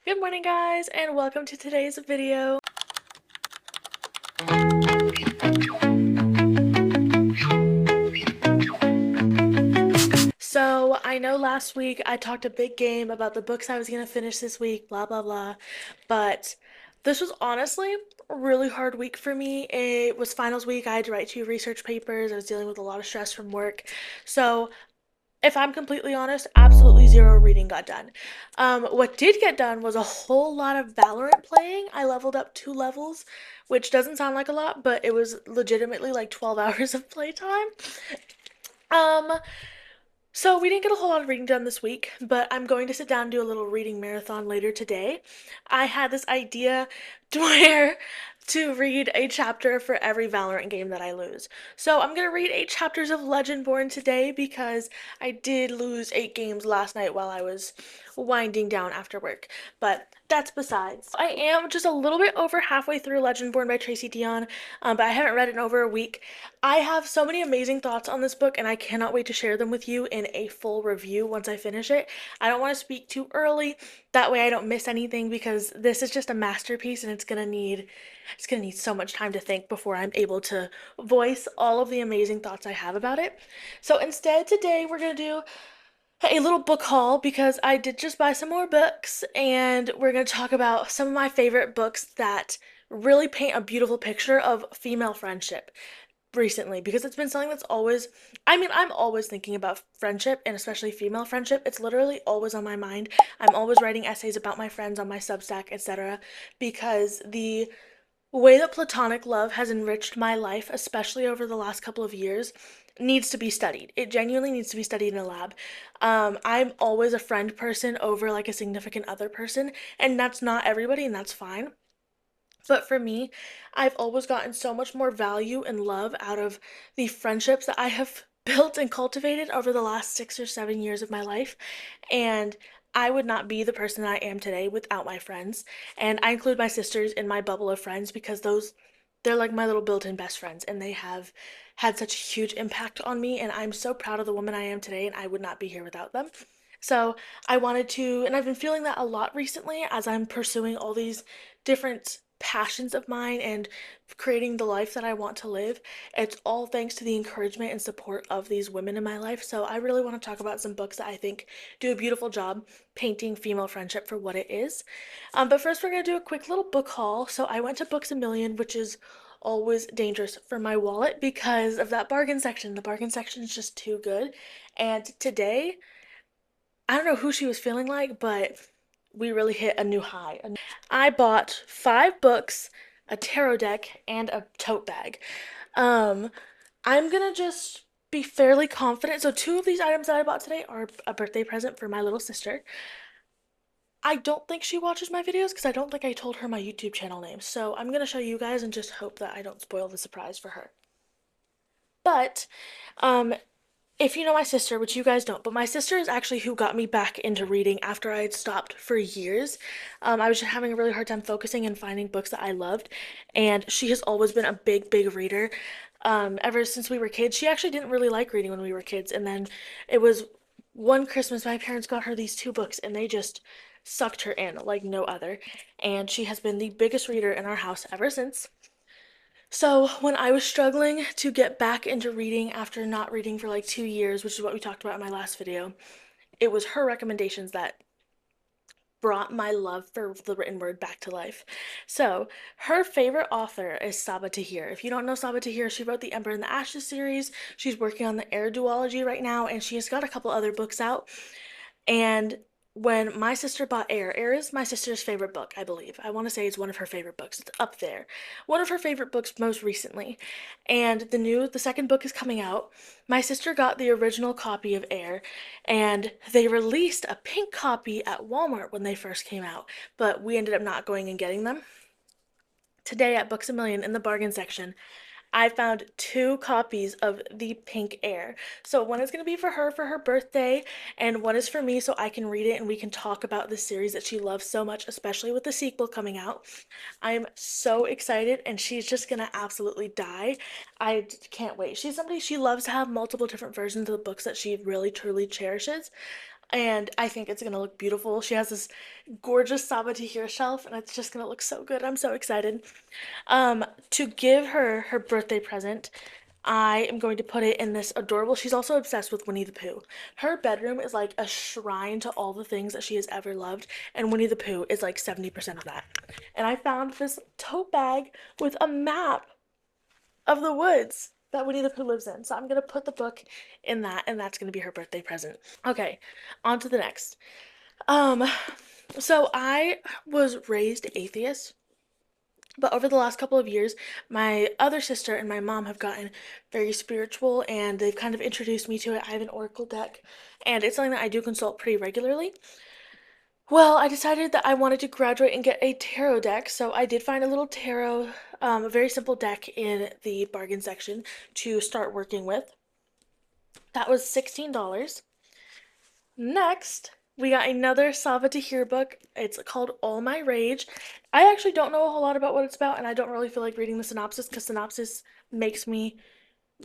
Good morning, guys, and welcome to today's video. So, I know last week I talked a big game about the books I was going to finish this week, blah, blah, blah, but this was honestly a really hard week for me. It was finals week. I had to write 2 research papers. I was dealing with a lot of stress from work. So, if I'm completely honest, absolutely zero reading got done. What did get done was a whole lot of Valorant playing. I leveled up 2 levels, which doesn't sound like a lot, but it was legitimately like 12 hours of playtime. Um, so we didn't get a whole lot of reading done this week, but I'm going to sit down and do a little reading marathon later today. I had this idea to read a chapter for every Valorant game that I lose. So I'm gonna read 8 chapters of Legendborn today because I did lose 8 games last night while I was winding down after work. But that's besides. I am just a little bit over halfway through Legendborn by Tracy Dion, but I haven't read it in over a week. I have so many amazing thoughts on this book, and I cannot wait to share them with you in a full review once I finish it. I don't want to speak too early, that way I don't miss anything, because this is just a masterpiece and it's gonna need so much time to think before I'm able to voice all of the amazing thoughts I have about it. So instead, today we're gonna do a little book haul because I did just buy some more books, and we're going to talk about some of my favorite books that really paint a beautiful picture of female friendship recently, because it's been something that's always, I'm always thinking about friendship, and especially female friendship. It's literally always on my mind. I'm always writing essays about my friends on my Substack, etc., because the way that platonic love has enriched my life, especially over the last couple of years, needs to be studied. It genuinely needs to be studied in a lab. I'm always a friend person over like a significant other person, and that's not everybody, and that's fine. But for me, I've always gotten so much more value and love out of the friendships that I have built and cultivated over the last 6 or 7 years of my life. And I would not be the person that I am today without my friends. And I include my sisters in my bubble of friends because they're like my little built in best friends, and they have had such a huge impact on me. And I'm so proud of the woman I am today, and I would not be here without them. So I wanted to, and I've been feeling that a lot recently as I'm pursuing all these different passions of mine and creating the life that I want to live. It's all thanks to the encouragement and support of these women in my life. So I really want to talk about some books that I think do a beautiful job painting female friendship for what it is. But first, we're going to do a quick little book haul. So I went to Books a Million, which is always dangerous for my wallet because of that bargain section. The bargain section is just too good. And today, I don't know who she was feeling like, but we really hit a new high. I bought 5 books, a tarot deck, and a tote bag. Um, I'm gonna just be fairly confident. So 2 of these items that I bought today are a birthday present for my little sister. I don't think she watches my videos because I don't think I told her my YouTube channel name. So I'm gonna show you guys and just hope that I don't spoil the surprise for her. But, um, if you know my sister, which you guys don't, but my sister is actually who got me back into reading after I had stopped for years. I was just having a really hard time focusing and finding books that I loved, and she has always been a big, big reader. Ever since we were kids, she actually didn't really like reading when we were kids, and then it was one Christmas my parents got her these 2 books, and they just sucked her in like no other, and she has been the biggest reader in our house ever since. So, when I was struggling to get back into reading after not reading for like 2 years, which is what we talked about in my last video, it was her recommendations that brought my love for the written word back to life. So, her favorite author is Saba Tahir. If you don't know Saba Tahir, she wrote the Ember and the Ashes series. She's working on the Air duology right now, and she has got a couple other books out. And when my sister bought Air is my sister's favorite book, I believe. I want to say it's one of her favorite books. It's up there. One of her favorite books most recently. And the second book is coming out. My sister got the original copy of Air, and they released a pink copy at Walmart when they first came out, but we ended up not going and getting them. Today at Books a Million in the bargain section, I found 2 copies of the pink Air. So one is going to be for her birthday, and one is for me so I can read it and we can talk about the series that she loves so much, especially with the sequel coming out. I'm so excited, and she's just going to absolutely die. I can't wait. She's somebody, she loves to have multiple different versions of the books that she really truly cherishes. and I think it's gonna look beautiful. She has this gorgeous Saba Tahir shelf, and it's just gonna look so good. I'm so excited. To give her her birthday present, I am going to put it in this adorable. She's also obsessed with Winnie the Pooh. Her bedroom is like a shrine to all the things that she has ever loved, and Winnie the Pooh is like 70% of that. And I found this tote bag with a map of the woods that Winnie the Pooh lives in. So I'm gonna put the book in that, and that's gonna be her birthday present. Okay, on to the next. Um, so I was raised atheist, but over the last couple of years, my other sister and my mom have gotten very spiritual and they've kind of introduced me to it. I have an oracle deck, and it's something that I do consult pretty regularly. Well, I decided that I wanted to graduate and get a tarot deck, so I did find a little tarot, a very simple deck in the bargain section to start working with. That was $16. Next, we got another Sava Tahir book. It's called All My Rage. I actually don't know a whole lot about what it's about, and I don't really feel like reading the synopsis because synopsis makes me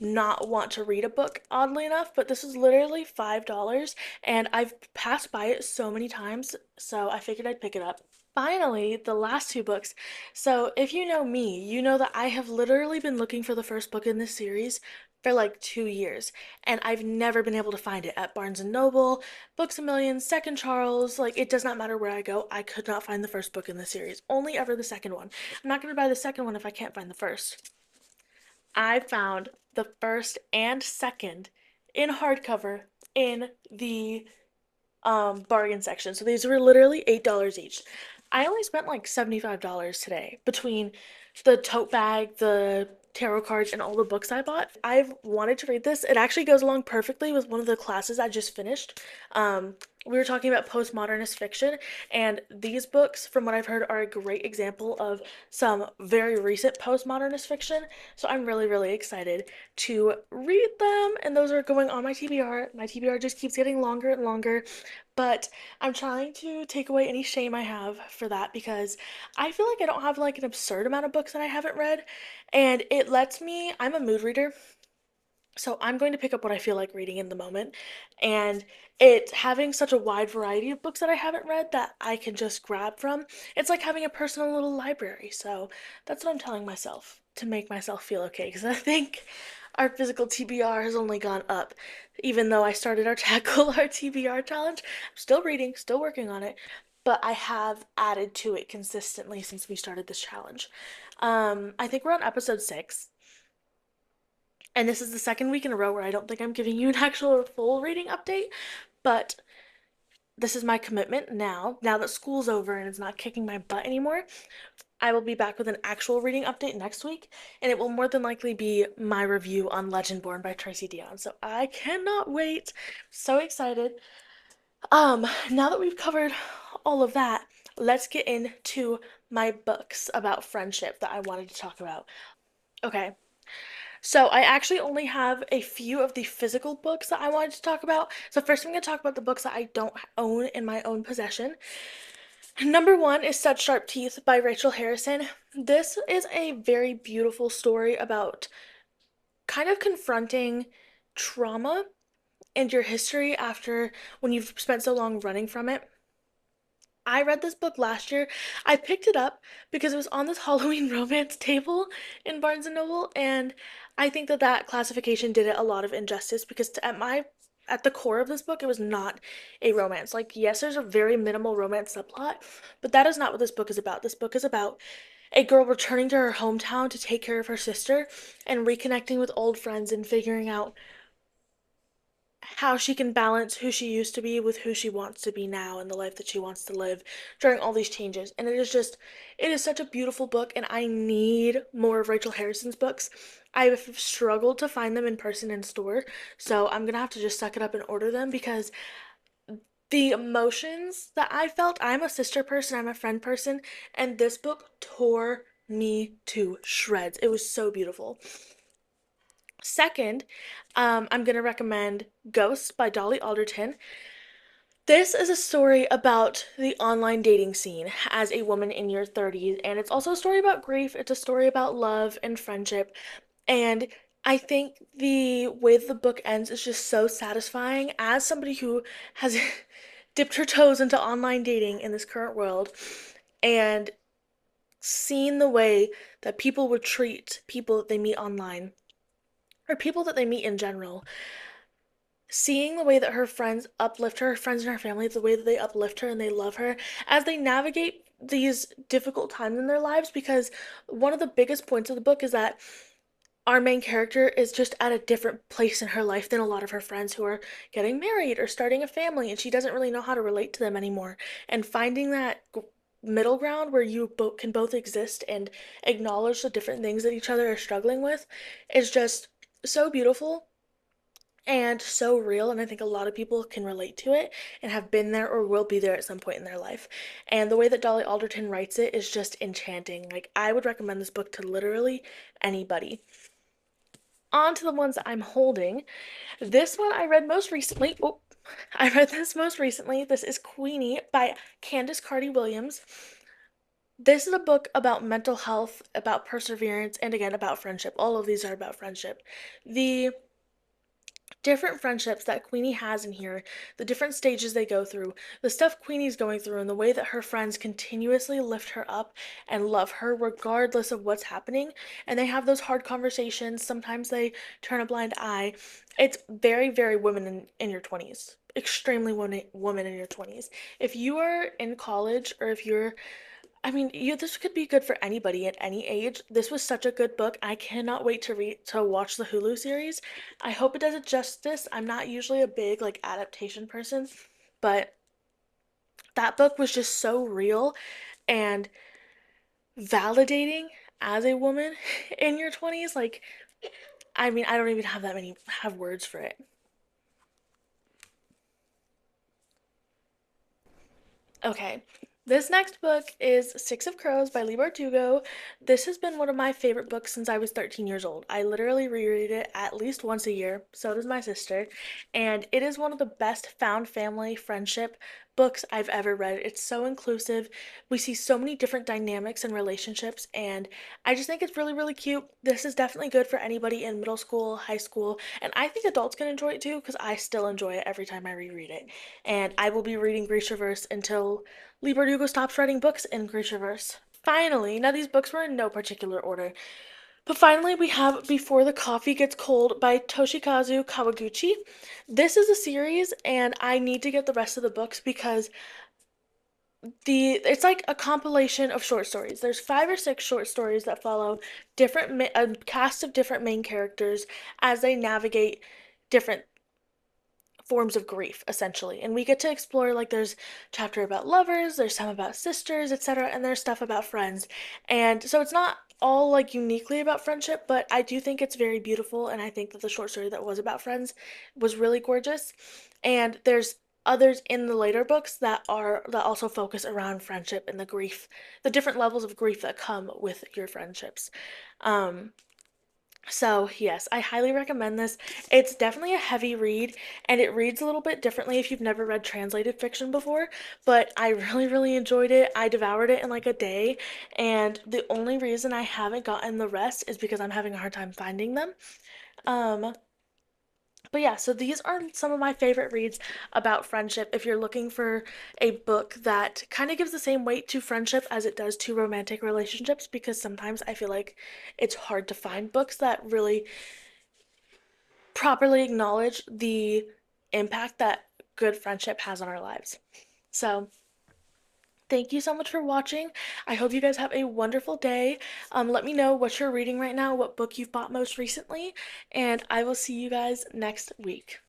not want to read a book, oddly enough. But this is literally $5, and I've passed by it so many times, so I figured I'd pick it up. Finally, the last two books. So, if you know me, you know that I have literally been looking for the first book in this series for like 2 years, and I've never been able to find it at Barnes and Noble, Books a Million, Second Charles. Like, it does not matter where I go, I could not find the first book in the series, only ever the second one. I'm not going to buy the second one if I can't find the first. I found the first and second in hardcover in the bargain section. So these were literally $8 each. I only spent like $75 today between the tote bag, the tarot cards, and all the books I bought. I've wanted to read this. It actually goes along perfectly with one of the classes I just finished. We were talking about postmodernist fiction, and these books, from what I've heard, are a great example of some very recent postmodernist fiction. So I'm really, really excited to read them, and those are going on my TBR. My TBR just keeps getting longer and longer, but I'm trying to take away any shame I have for that because I feel like I don't have like an absurd amount of books that I haven't read, and it lets me, I'm a mood reader, so I'm going to pick up what I feel like reading in the moment. And it having such a wide variety of books that I haven't read that I can just grab from, it's like having a personal little library. So that's what I'm telling myself to make myself feel okay. Because I think our physical TBR has only gone up. Even though I started our Tackle Our TBR challenge, I'm still reading, still working on it. But I have added to it consistently since we started this challenge. I think we're on episode 6. And this is the second week in a row where I don't think I'm giving you an actual full reading update, but this is my commitment now. Now that school's over and it's not kicking my butt anymore, I will be back with an actual reading update next week, and it will more than likely be my review on Legendborn by Tracy Deonn. So I cannot wait. So excited. Now that we've covered all of that, let's get into my books about friendship that I wanted to talk about. Okay, so I actually only have a few of the physical books that I wanted to talk about. So first I'm going to talk about the books that I don't own in my own possession. Number one is Such Sharp Teeth by Rachel Harrison. This is a very beautiful story about kind of confronting trauma and your history after when you've spent so long running from it. I read this book last year. I picked it up because it was on this Halloween romance table in Barnes and Noble, and I think that that classification did it a lot of injustice because at the core of this book, it was not a romance. Like, yes, there's a very minimal romance subplot, but that is not what this book is about. This book is about a girl returning to her hometown to take care of her sister and reconnecting with old friends and figuring out how she can balance who she used to be with who she wants to be now and the life that she wants to live during all these changes. And it is such a beautiful book, and I need more of Rachel Harrison's books. I've struggled to find them in person in store, so I'm gonna have to just suck it up and order them because the emotions that I felt, I'm a sister person, I'm a friend person, and this book tore me to shreds. It was so beautiful. Second, I'm going to recommend Ghosts by Dolly Alderton. This is a story about the online dating scene as a woman in your 30s, and it's also a story about grief. It's a story about love and friendship. And I think the way the book ends is just so satisfying. As somebody who has dipped her toes into online dating in this current world and seen the way that people would treat people that they meet online or people that they meet in general. Seeing the way that her friends uplift her, her friends and her family, the way that they uplift her and they love her as they navigate these difficult times in their lives, because one of the biggest points of the book is that our main character is just at a different place in her life than a lot of her friends who are getting married or starting a family, and she doesn't really know how to relate to them anymore. And finding that middle ground where you can both exist and acknowledge the different things that each other are struggling with is just so beautiful and so real, and I think a lot of people can relate to it and have been there or will be there at some point in their life. And the way that Dolly Alderton writes it is just enchanting. Like, I would recommend this book to literally anybody. On to the ones that I'm holding. This one I read most recently. Oh, I read this most recently. This is Queenie by Candace Carty Williams. This is a book about mental health, about perseverance, and again about friendship. All of these are about friendship. The different friendships that Queenie has in here, the different stages they go through, the stuff Queenie's going through, and the way that her friends continuously lift her up and love her regardless of what's happening. And they have those hard conversations. Sometimes they turn a blind eye. It's very, very women in your 20s. Extremely woman in your 20s. If you are in college or if you're this could be good for anybody at any age. This was such a good book. I cannot wait to watch the Hulu series. I hope it does it justice. I'm not usually a big like adaptation person, but that book was just so real and validating as a woman in your 20s. Like, I don't even have words for it. Okay. This next book is Six of Crows by Leigh Bardugo. This has been one of my favorite books since I was 13 years old. I literally reread it at least once a year. So does my sister. And it is one of the best found family friendship books I've ever read. It's so inclusive. We see so many different dynamics and relationships, and I just think it's really, really cute. This is definitely good for anybody in middle school, high school, and I think adults can enjoy it too because I still enjoy it every time I reread it. And I will be reading Grishaverse until Leigh Bardugo stops writing books in Grishaverse. Finally, now these books were in no particular order, but finally we have Before the Coffee Gets Cold by Toshikazu Kawaguchi. This is a series, and I need to get the rest of the books because it's like a compilation of short stories. There's 5 or 6 short stories that follow a cast of different main characters as they navigate different forms of grief essentially, and we get to explore, like, there's chapter about lovers, there's some about sisters, etc., and there's stuff about friends. And so it's not all like uniquely about friendship, but I do think it's very beautiful, and I think that the short story that was about friends was really gorgeous. And there's others in the later books that also focus around friendship and the grief, the different levels of grief that come with your friendships. um so, yes, I highly recommend this. It's definitely a heavy read, and it reads a little bit differently if you've never read translated fiction before, but I really, really enjoyed it. I devoured it in like a day, and the only reason I haven't gotten the rest is because I'm having a hard time finding them. Um, but yeah, so these are some of my favorite reads about friendship. If you're looking for a book that kind of gives the same weight to friendship as it does to romantic relationships, because sometimes I feel like it's hard to find books that really properly acknowledge the impact that good friendship has on our lives. So, thank you so much for watching. I hope you guys have a wonderful day. Let me know what you're reading right now, what book you've bought most recently, and I will see you guys next week.